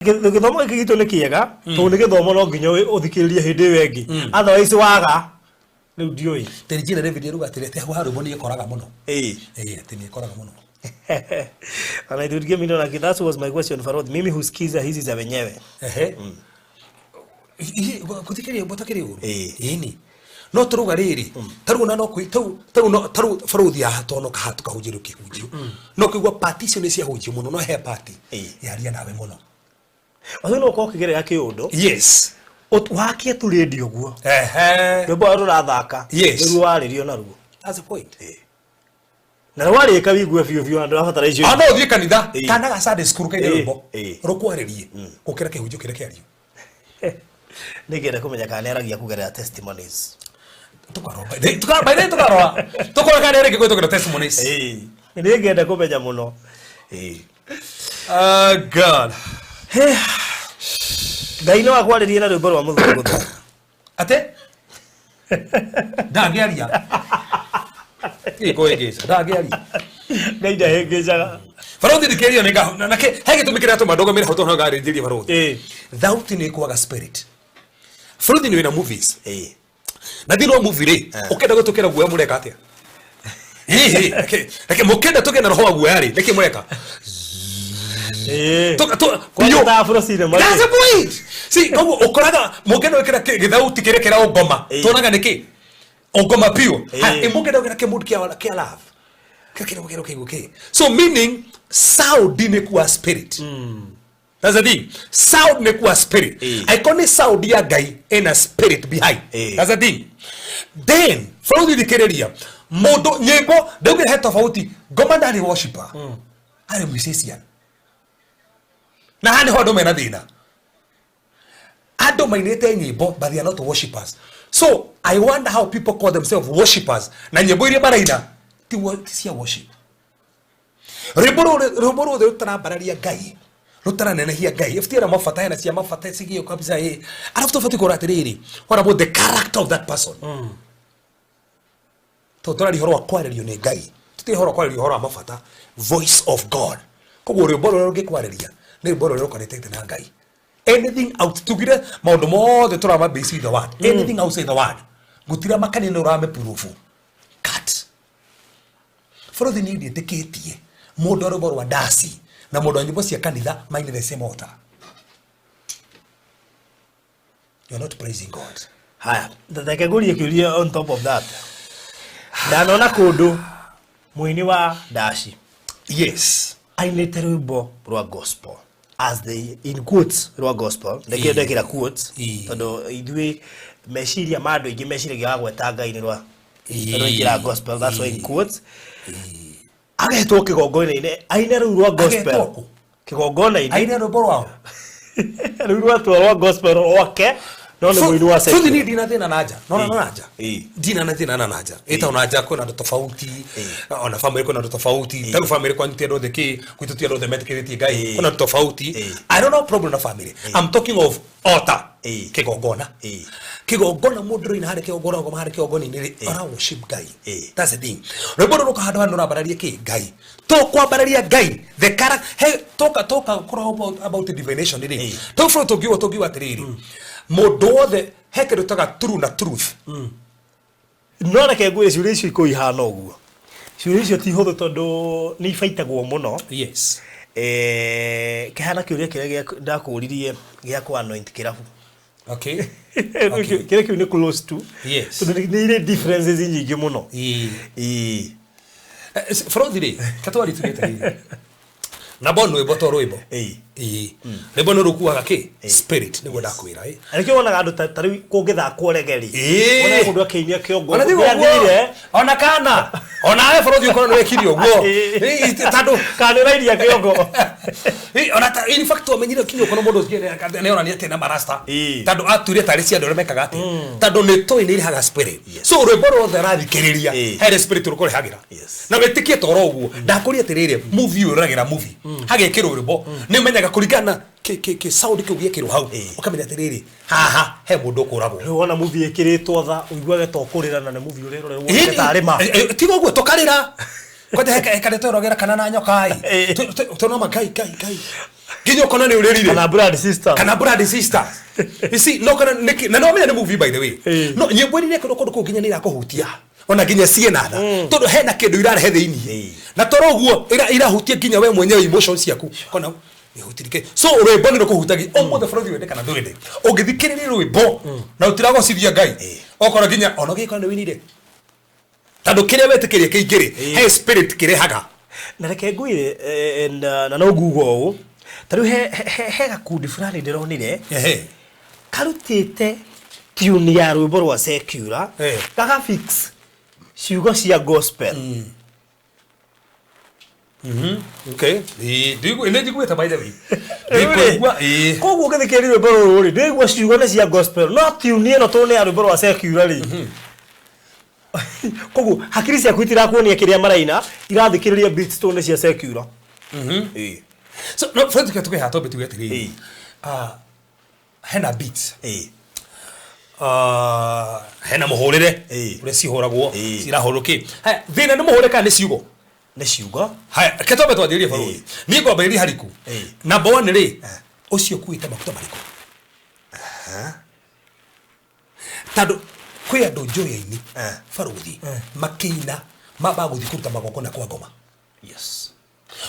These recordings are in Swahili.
Githomo giki gitu ni kiega to ni githomo no nginya uthikiririe hindi wengi otherwise waga ni ndioi Terijina David rugatirete aho harumo ni ikoraga muno tini ikoraga muno and I did give me no like that was my question for mimi husikiza hizi za wenyewe kuthikiria botakiri uru ini no turuga riri taru na no taru faruthi ya tono ka hatu ka hujiru kihujio no kigwa partition cia hujio muno no he party yaria nawe muno Wazino ko kigerera kiundo yes wakie tu radio guo rwimbo rurathaka niru waririo naruo that's the point na wari ka wigwe biu andu abatara icio no thie kanitha kana ga Sunday school kaige rwimbo rukwaririe gukira kihujio kire kiario nigere kumenya kana aragia kugerera testimonies tukora kana rege gwetokera testimonies nigere kumenya muno God Ngai no akwaririe na rwimbo rwa muthungu ate ndagiaria ikoegeza ndagiaria Ngai ndahengejaga farothi dikerio ninga nake hege tumikira to madogo mira hoto ngaga rindiria farothi thauti ni kwaga spirit farothi ni wina movies na diro movie ri ukenda gutokera guoya mureka atia okay mukenda tokena roho guoya ri leke mureka That's the point. See, como okoraga mugeno kira githauti kire kira ogoma. Tonaga niki? Ogoma pio. Mugeno kira kemud kia love. Kira mugeno kiguke. So meaning sound ni kuwa spirit. That's the thing. Sound ni kuwa spirit. Iconic sound ya guy in a spirit behind. That's the thing. Then follow the kereria. Modo nyembo ndio he tofauti. Goma ndani worshiper. Are musician. Na hane hodo mena thina ado mainete nyimbo but they are not worshippers. So I wonder how people call themselves worshippers na nyimbo ile baraina ti cia worship reboro de utara bararia gai rutara nenehia gai iftira mafata na cia mafata sigio kabisa alafu tofauti kwa ratiriri what about the character of that person to tora lihoro akwarerio ne gai tuti horo akwarerio horo mafata voice of God kogo reboro rugikwareria ne boro roko detect na ngai anything out tugire maundu mothe turama base the word anything outside the word gutira makani no rame proof cut for the need etiketie mundu roboro wa dasi na mundu nyimbo cia kanitha mind the same altar. You're not praising God. Haya ndakaguri kiuria on top of that ndanona kundu muini wa dashi yes ainete rwimbo rwa gospel as the in quotes rwa gospel ndekira quotes tondo ithui meshiria mando ingi meshiria gagweta ngai ni rwa rwa gospel that's why in quotes agetwo kigongona-ine aine rwa gospel kigongona-ine aine rwimbo rwao rwa gospel rwake no ni mwini wa secular. Ni dina thina naja. No naja. Dina na thina naja. Eta unaja kuna ndo tofauti. Ona family kuna ndo tofauti. Taru family kwa ntero de ki kuitutia ndo medicality guy. Kuna ndo tofauti. I don't know problem na family. I'm talking of altar. Kigongona. Kigongona mudro ina hare kigongona ngoma hare kigongona ni ona worship guy. That's the thing. Rebodo no kahadwa ndo bararia ki guy. To kwa bararia guy. The character hey toka kura about the divination ni. To from togiwa tiriri. Modothe hekero taga true na truth no na ke ngwe ciuria icio ihana uguo ciuria icio ti huthu tondu ni ibaitagwo muno yes kihana kiuria kiria ndakuririe gia ku anoint kirabu okay kiria kiu ni close to yes tondu ni ile differences nyingi muno Frondire katwari tugeta na bono eboto roibo ne bono rukuaga ki spirit ni goda kwira ariko wona andu tari kungithakwo regeri wona kundu akeinia kiongo ona thire ona kana ona ae Frothi ukono we kirio guo tando kana rairia kiongo ona ta in fact amenyire kinyo kono mundu ngire ne ona ni atena marasta tando atuire tari cia ndore mekaga ati tando ne to ni haga spirit so roibo rothe rathikiriria hele spirit rukore hagira na wetikie toro guo ndakuria tirire movie uragira movie hagekirwo rwimbo ni menyaga kuringana ke sound kiugie kiru hau ukamenya tiriri haha he mundu kuragwo wona movie ikiritwo tha uiguage to kurira na ne movie urero rero tarima tigo guo tokarira kwate heka rete rogera kana na nyoka ai to no makai kai Nginya kona ni urerire. Kana brother sister. Kana brother sister. You see, no kana na no me na movie by the way. No nyimbo ni ko ko nginya ni irakuhutia. Ona nginya sie natha. Tondu hena kindu irarehe thiini. Na toro guo irahutia nginya we mwenyewe emotions yaku. Kona ihutirike. So rwimbo ni rukuhutagi. Omothe bũrũri wende kana ndwende. Ũngĩthikĩrĩria rwimbo na utiragocithia Ngai. Okora nginya ona gĩkona winire. Tando kile wetĩkĩrie kĩingĩrĩ. He spirit kirehaga. Na reke ngwire na no ngugo u. Tariu he gakundi fulani ndironire. Karutite tune ya rwimbo rwa secular. Kaka fix ciugo cia gospel. Okay. Ndigo ine njiguĩte by the way. Koguo ngĩthikĩrĩria rwimbo rũrũ rĩ, ndĩigua ciugo nĩ cia gospel. No tune ĩno tone ya rwimbo rwa secular rĩ. Koguo hakiri ciaku itirakuonia kĩrĩa maraina, irathikĩrĩria beats tone cia secular. So no friends tuke hato betu yetiri. Hena beats. Hena muhorere. Ure cihoragwo, cirahoroki. Ha thina ni muhore kana ni ciugo. Ni ciugo. Ha ketobe twathirie bũrũri. Ni ngomba iri hariku. Number 1 ri ucio kuite makuta mariko. Tado kwi andu njoya-ini baruthi makiina maba guthikuruta magokona kwa ngoma. Yes.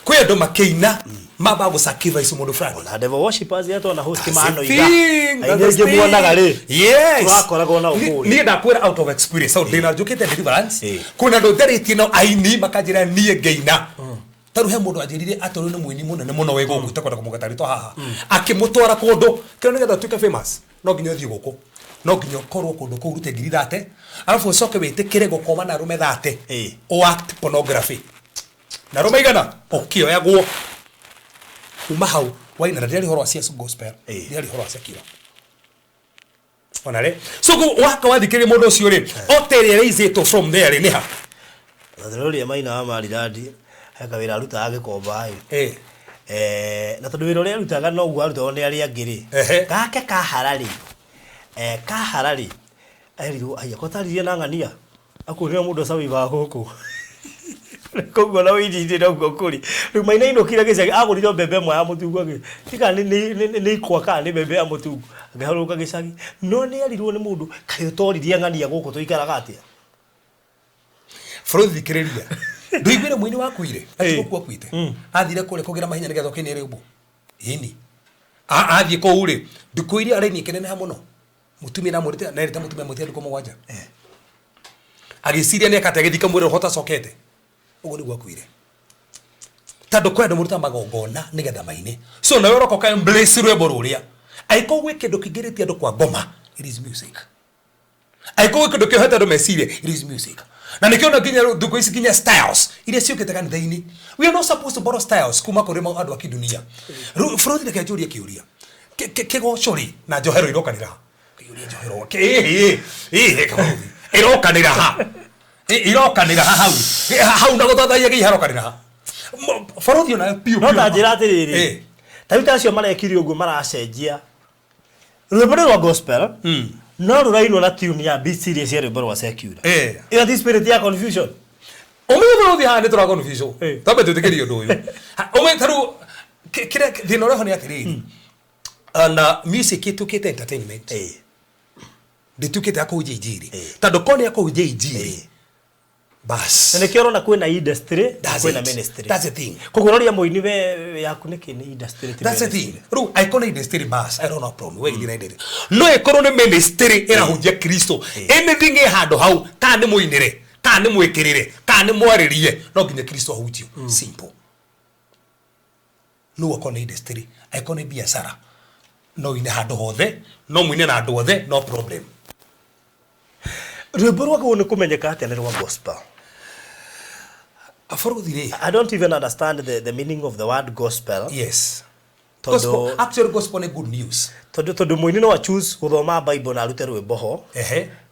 Kwi andu makiina maba gu sacrifice mundu fulani. Na devil worshippers yetu na host kimano iga. Ainge muonaga ri. Yes. Twakoragwo na ukuri. Ni ndakwira out of experience. So ndina njukite deliverance. Kuna andu theritie no aini makajira nie ngeina. Taru he mundu ajirire atoru ni mwini munene muno wego gwita kwenda kumugatarito haha. Akimutwara kundu kio nigetha tuike famous. No nginya thie guku. No nginya korwo kundu kuu rute ngiri 30. Alafu ucoke witikire gukoma na rume 30. O act pornography. Na rume igana okioyagwo kuma hau waina ndari horo cia gospel ndari horo cia kira onare so go waka wathikire mundu ucio ri otereraizeto from there ni ha Thathururi maina wa mariradi heka wira aruta agikomba na tondu wira uria arutaga no guo arutaga ni ari angiri gake kaharari kaharari airigo aya kotaririe na ngania akuria mundu sawi ba huku koguo na wiji no guo kuri riu maina ino kira gicagi aguriro mbembe mwa ya mutungu agi tika ni ikwa ka ni mbembe ya mutungu ngaharuka gicagi no ni arirwo ni mundu kayo toririe ngania guku tuikaraga atia Frothi kireria nduigwire mwini wakuire atikuwa kwite athire kule kugira mahinya nigetha kinere ubu ini athie ko uri ndukuire areni kenene hamuno mutumi na murite na rita mutumi mutia nduko mwanja agiciria ne kategethika mwire hota sokete ugo ni gwakuire tando kwenda muruta magongona nigetha maine so na yoroko ka embrace rwebo ruria aiko gwike ndukigiritie andu kwa ngoma it is music aiko gwike ndukihota andu meciria it is music na nikiona nginya nduko isi nginya styles ile ciukite kanitha-ini we are not supposed to borrow styles kuma kuri andu akidunia Frothi ndeke ajuria kiuria kigocori na njohero irokanira kiuria njohero irokanira ha irokanira hau na guthathaia gi harokanira ha Frothi ona piu no ta njira atiriri tayuta acio marekirio guo maracenjia rwimbo rwa gospel no ruraino na tune ya be serious ya rwimbo rwa secular ira this spirit ya confusion omenye Frothi ha ni tura confusion tabe tutekerio ndu uyu omenye taru kire thina uriho ni atiriri na music itukite entertainment nditukite akuje ijiri tando kone akuje ijiri bas na nikioro na kwena industry kwena ministry that's the thing kuguroria moini we yaku niki ni industry that's the thing ru icon industry bas I don't know problem we githina ndiri no ekoro ni ministry era hujia Kristo anything e hando hau ka ni muinire ka ni mwikirire ka ni mwaririe no nginya Kristo ahujio simple no icon industry icon biashara no ine hando hothe no muine na hando hothe no problem rwimbo rwako ni kumenyeka atia ni rwa gospel I don't even understand the meaning of the word gospel. Yes. Gospel, actually gospel is good news. Todo muini no choose guthoma Bible na rute rwimbo ho.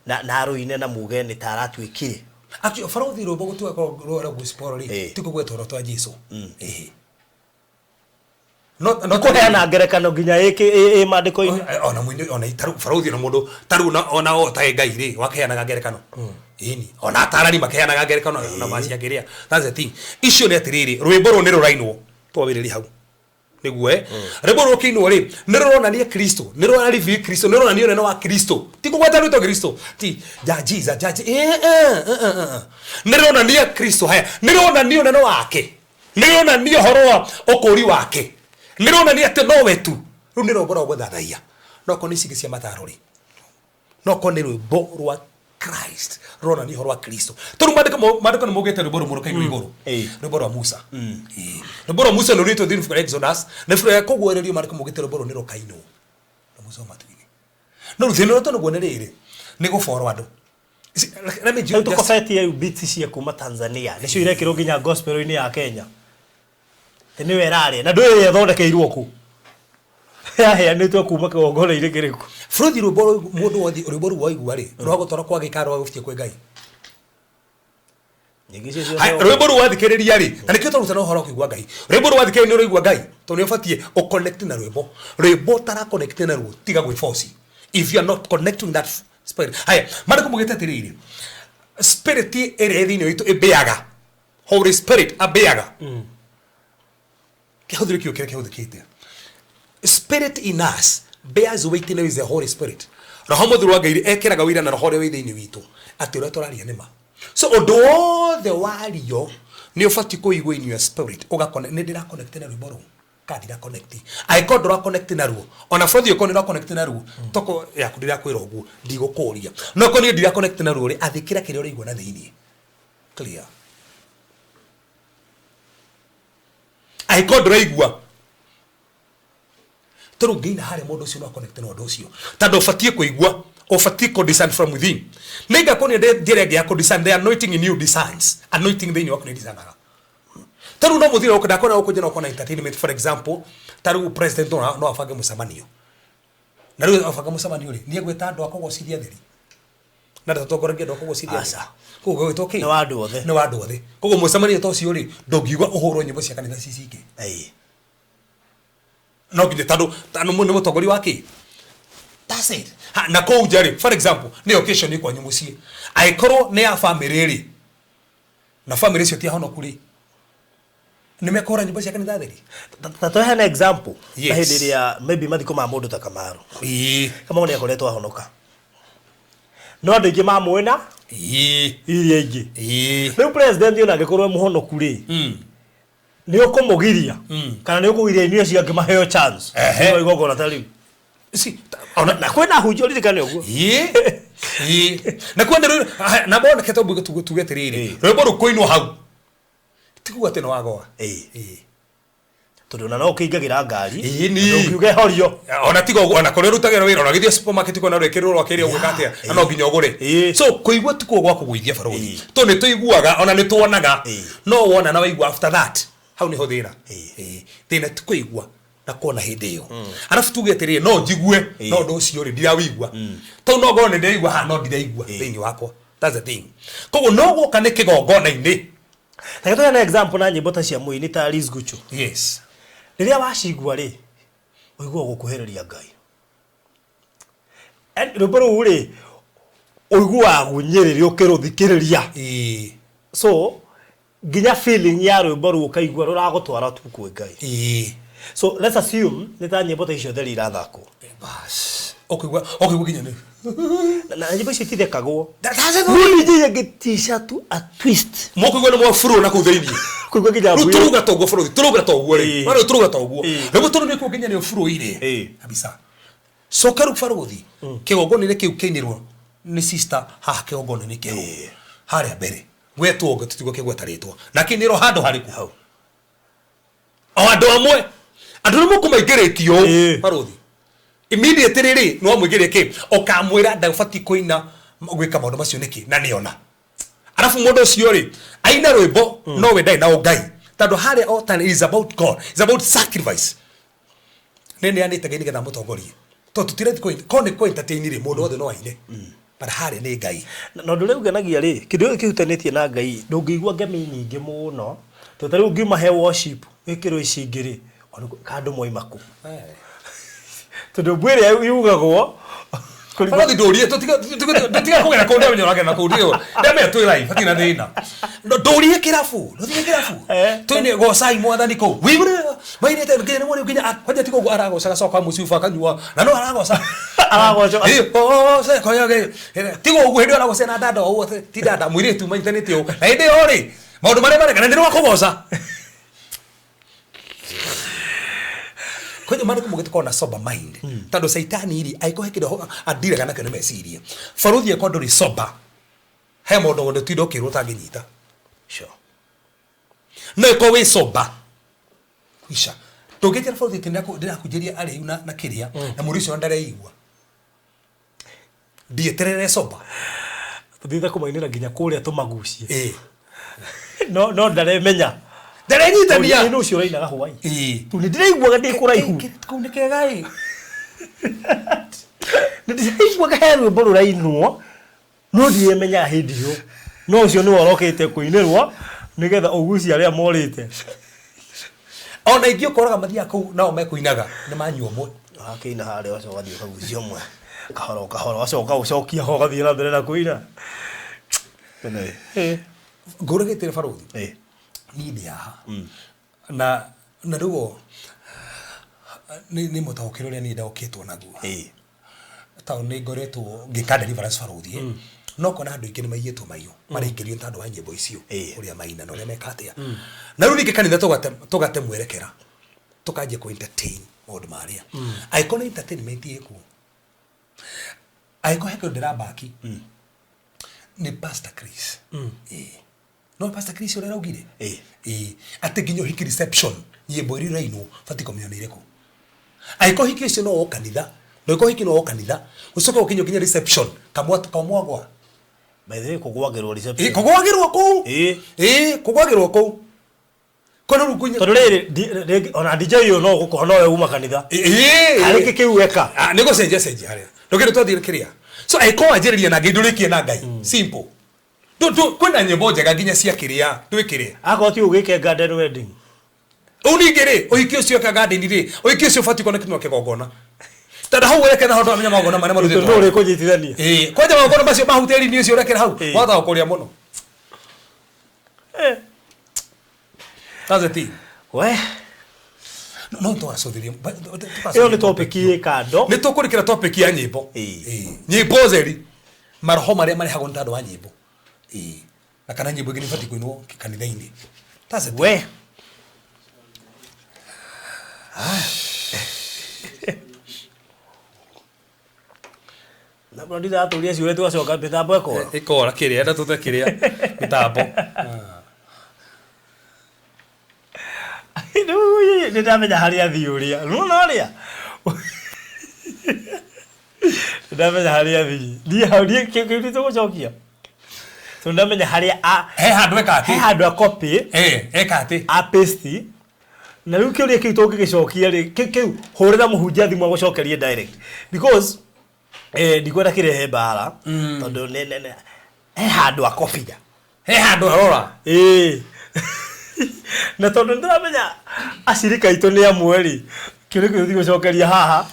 Na ruine na muge ni taratu ikire. Actually Frothi rwimbo gutwa ko rwa gospel ri tiko gwetoro twa Jesu. No ko yana ngerekano ginya mandiko ini ona mwini ona itaru Frothi no mundu taru ona o ta ngai ri wakeana ngerekano ini ona tarari makeana ngerekano na macia ngiria that's the thing icio ni atiriri rwimbo ru ni rurainwo twawiriri hau niguo rebo rokinwo ri nironania Kristo nironania Kristo nironania neno wa Kristo tikugwata rito Kristo ti Jesus nironania Kristo haya nironania neno wake nironania horo wa okuri wake nironania ate no wetu ru nirobora guthathaia no ko nisigi cia matarori no ko ni rwimbo rwa Christ rona ni horo wa Kristo toru madeka mogete rwimbo muruka iguru rwimbo rwa Musa rwimbo rwa Musa lorito din for Exodus na fura yakogwererio madeka mogete rwimbo ni rokaino na Musa matwige no ruthino to ngone riri ni go forward let me just to kofeti ya beats cia kuma Tanzania nicio irekiro nginya gospel-ini ya Kenya ni werare na ndwe yathondekeirwo ku ya ni to kuma kogora ire kiriku Frodi ruboro mundu wathi ruboro waigua ri rwagotoro kwa gikaro wagufitie kwe Ngai ruboro wathikiriria ri na nikio torutana uhoro kuigua Ngai ruboro wathikiriria ni roigua Ngai to ni ufatie o connect na rwimbo tara connect na rwo tiga gwe force if you are not connecting that spirit haya mariko mugete tiriri spirit ere thini itu ebeaga Holy Spirit abeaga kihudhiri kio kile kihudhikite Spirit in us bears witness with the Holy Spirit. Roho Mutheru wa Ngai ekeraga wira na roho we thini witu ati ura toraria nima. So all the wario ni ufati kuigwa in your spirit ugakone ni ndira connect na rwimbo ru kandi ra connect I call ndira connect na ruo ona Frodi yoko ndira connect na ruo toko ya kudira kwira oguo ndigukuria no ko ni ndira connect na ruo ri athikira kire uri igwa na thini clear I call ndira igwa toru ngina hare mundu ucio no connect na undu ucio tando fatie kuigwa ofatie ko discern from within nega kone direct ya ko discern the anointing in you discerns anointing then you can discern toru no muthira okada kona okuje no kona entertainment for example taru president no afage musamanio na ru afage musamanio ri nie gweta andu akogociria theri na tatogorage ndo akogociria asa kugo gitoki no andu othe kugo musamanio to cio ri ndongigwa uhoro nyimbo cia kanitha cicike no gide tando mundu mutogori wake that's it na ko ujari for example ni occasion ni kwa nyumucie aikoro ne ya family ri na family cio ti hono kuri nimekora nyimbo cia kanitha theri tato hana example na hindi ya maybe mathiko ma mundu ta Kamaru kama oni akoretwo ahonoka no andu ingi mamwena iria ingi riu president yona ngikorwo muhonoku ri ni ukumugiria kana ni ukugiria inio cia ngimaheo chance no igogora tari si ona na kwena hunjo ririkane uguo na kwenda na bona keto tugetiriri rwimbo rukoinwo hau tikuga teno wagoa tudona no ukiingagira ngari ndukiuge horio ona tigo ona kore rutagira wira ona githia supermarket ko na rekirwo rwakiri ugukatia na no nginya ugure so kuigwa tikuo gwa kuguithia barodi to ni tuiguaga ona ni tuonaga no wona na waigwa after that hau ni hothira thina tikuigwa na kuona hindi iyo arafu tugetirire no njigue no ndo ucio ri ndira wigwa to no gone ndirigwa ha no ndiraigwa thini wakwa that's the thing kogo no goka ni kigongona-ini ta to na example na nyimbo ta cia muini ta Liz Guchu yes riria wacigwa ri uigwa gukuhereria Ngai ruboro uri uigwa gunyiriri ukiruthikiriria so ginya feeling ya rwimbo ru ukaigwa ruragutwara tu kwe Ngai so let's assume nita nyimbo ta icio theri irathako bas okigwa ginya ni na nyimbo icio tithekagwo ni nginya gitisha tu a twist mokigwa no mofuro na kutheini kuigwa ginya bwi turuga togo furo turuga togo ri mara turuga togo rebo turu ni kuginya ni furo ire kabisa so karu faruthi kigongoni kiu kinyirwo ni sister ha kigongoni ni kiu haria mbere gwetwo ngo tutigo kigwetaritwo na kiniro hando hariku hau o andu amwe andu ni mukumaingiritio faruthi immediately ri no mwigire ki okamwira ndafati koina gwika maundu macio niki na niona arafu mundu ucio ri aina rwimbo no we ndai na Ngai tando hare altar is about God is about sacrifice nene anite ngai nigetha mutongorie to tutireti ko ni ko entertain ri mundu othe no aine bara hare ni Ngai no ndure ugenagia ri kindu kihutanĩtie na Ngai ndungĩigua ngemi nyingĩ mũno to tari ungiuma he worship wikirwo icingiri onu kandu moimaku tondu bwire yugagwo Barathi ndorie tutiga kugera kundu menyo rake na kundu ndame tu live hatina thina ndorie kirafu twine gocai mwathani ku wibure mairite ngene mwana nginya kwaje tiko aragoca soka muciuba kanyua na no aragoca se koyage tigo ugu hindi aragoca na dada o ti dada mwire tu maintanete o na inde ori maundu mare kana ndiro wakugoca Kwenye mwana kumugete kona sober mind. Tando saitani ili aiko hekido adire kana kene mesiria. Faruthi ya kondo ni sober. He modo wonde tuido kirota nginyita. Sure. No iko we sober. Isha. Togete faruthi tinako ndira kujeria ali na kiria na murisho ndare igwa. Die terere sober. Tuthitha kumainira nginya kuria tumagucie. No ndare menya. Ndare nyitania. Ni ucio rainaga Hawaii. Tu ni ndiraiguaga ndi kuraihu. Kunike gai. Ndiraiguaga heru boru rainwo. No ndimenya hindio. No ucio ni worokete kuinirwo nigetha uguci aria morite. Ona ingio koraga mathia kuu nao mekuinaga ni manyuo mwe. Akina hare wacho gathio kagucio mwe. Kahoro wacoka ucokia ho gathie na mbere na kuina. Nguragitire Faruthi. Nini aha na ruo ni mutaukiro ria ni ndaukitwo naguo ta ni ngoretwo ngika deliverance Faruthi no kona andu ingĩ nĩmaiyĩtwo maiyũ mareikerio nĩ andũ a nyĩmbo icio ũrĩa maina na ũrĩa mekatia na rĩu ningĩ kanitha tũgate mwerekera tũkanjia ku entertain maũndũ marĩa aiko nĩ entertainment ĩkuo aiko heko ndĩrabaki ni Pastor Chris no Pastor Chris ore raugire ate ginyo hiki reception nyimbo iri raino fatiko mionire ko aiko hiki icio no kanitha no iko hiki no kanitha ucoka ukinyo kinya reception kamwagwa by the way kugwagirwo reception kugwagirwo ko kugwagirwo ko kono rukunya tondũ rĩrĩ ona DJ yo no gukohona we uma kanitha areke kiuweka niko senje haria ndokere twathire kiria so aiko anjiriria na ngindurikie na Ngai simple kwenda nyimbo njega nginya cia kiria twikire akoti ugike garden wedding unigire uhiki ucio ka garden ri uhiki ucio fati kone kinwa kigongona tada hau weke na hondo amenya magona mane maruthito no ri kujitithania kwaje magona macio mahuteri ni ucio rekera hau watha ukuria muno tazeti we no to asothiria iyo ni topic kando ni tukurikira topic ya nyimbo nyimbo zeri maroho maria mari hago ntado wa nyimbo na kana nyimbo ingĩ nĩbatiĩ kũinwo kanitha-inĩ tase we na bodi da tulia ciũrĩ twacoka mĩtambo ĩkora kĩrĩa enda tũte kĩrĩa mĩtambo nĩ ndamenya harĩa thiũria no rĩa ndamenya harĩa thiĩ haũrie kĩndũ tũgũcokia ndamenya haria he handu ekati he handu a copy ekati a paste na riu kiuria kiu tũngĩgĩcokia ri kiu hũrĩra mũhunjia thimũ gũcokerie direct because ndikwenda kirehe mbara tondũ he handu a copy he handu arora na tondũ ndĩramenya acirika itũ nĩ amwe ri kiuria kiu gũcokeria haha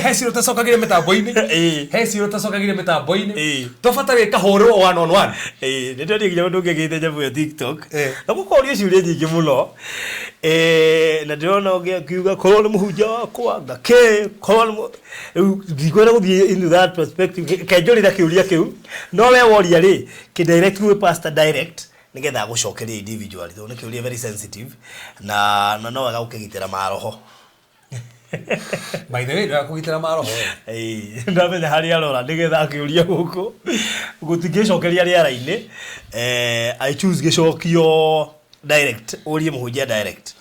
hesiro tasokagire mitambo-ini hesiro tasokagire mitambo-ini tofatare kahoro one on one ndio nginya mundu ngegite nyabu ya TikTok na gukoria ciuria nyingi muno na ndĩrona ũgĩkiuga korwo nĩ mũhunjia wakwa ngake korwo ndikwenda gũthiĩ into that perspective kenjũrĩra kĩũria kĩu no we woria rĩ kĩdirect gwĩ pastor direct nigetha gũcokeria individually though nĩ kĩũria very sensitive na no wega gũkĩgitĩra maroho by the way ndakugitira maroho ndamenya hari arora nigetha akiuria guku gutingicokeria riara-ini I choose gicokio direct urie muhunjia direct